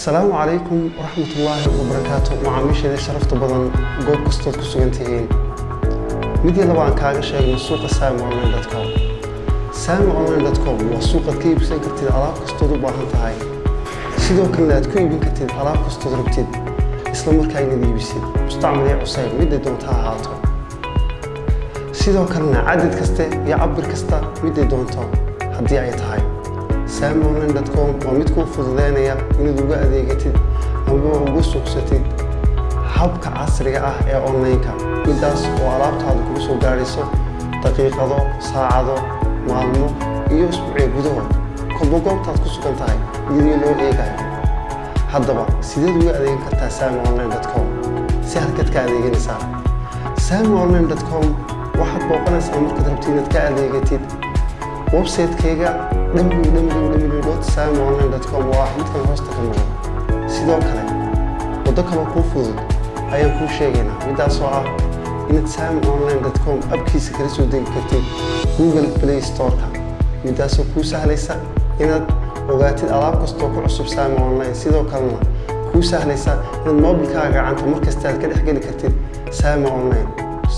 السلام عليكم ورحمة الله وبركاته. معاميشي شرفت بدن جوب كستود كسوغنتين ميديا لبعان كاغا شيغ سوق samonline.com. samonline.com waa suuqa ka iibsan kartid alaab kastoo u baahan tahay, sidoo kale aad ku iibin kartid alaab kastoo rabtid isla markaana iibisid mustacmal cusub mid doonta ha ahaato, sidoo kale cadad kasta iyo cabir kasta mid doonto haddii ay tahay. samonline.com waa mid ku fududeynaya inaad uga adeegatid ama uga suuqsatid habka casriga ah ee online-ka, midaas oo alaabtaadu kugu soo gaarayso daqiiqado, saacado, maalmo iyo usbuucyo gudahood kolba goobtaad ku sugan tahay iyadoo loo eegayo. haddaba sideed uga adeegan kartaa samonline.com si halkaad ka adeeganaysaa? samonline.com waxaad booqanaysaa markaad rabtid inaad ka adeegatid website-kayga www.samonline.com waa midkan hoosta ka muuqda. sidoo kale waddo kale kuu fudud ayaan kuu sheegaynaa, midaas oo ah inaad samonline.com abkiisa kala soo degi kartid Google Play Store-ka, midaasoo kuu sahlaysa inaad ogaatid alaab kastoo ku cusub samonline, sidoo kalena kuu sahlaysa inaad moobilkaaga gacanta markasta aad ka dhex geli kartid samonline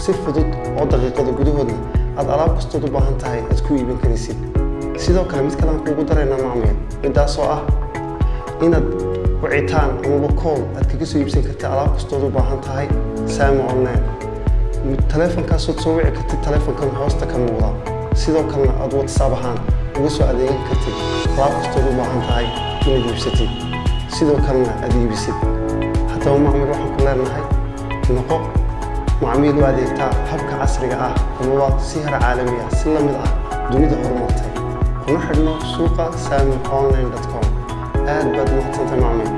si fudud oo daqiiqado gudahoodna aad alaab kastoo u baahan tahay aad ku iibin karaysid. sidoo kale mid kale aan kuugu daraynaa macmiil, midaasoo ah inaad wicitaan ama call aad kaga soo iibsan kartid alaab kastoo u baahan tahay samonline. taleefankaasoo soo wici kartid taleefankan hoosta ka muuqda, sidoo kalena aad WhatsApp ahaan uga soo adeegan kartid alaab kastoo u baahan tahay inaad iibsatid, sidoo kalena aad iibisid. haddaba macmiil waxaan ku leenahay noqo macmiil u adeegtaa habka casriga ah ama si heer caalami ah si la mid ah dunida horumartay. kuna xidhno suuqa samonline.com. aad baad mahadsantahay macmiil.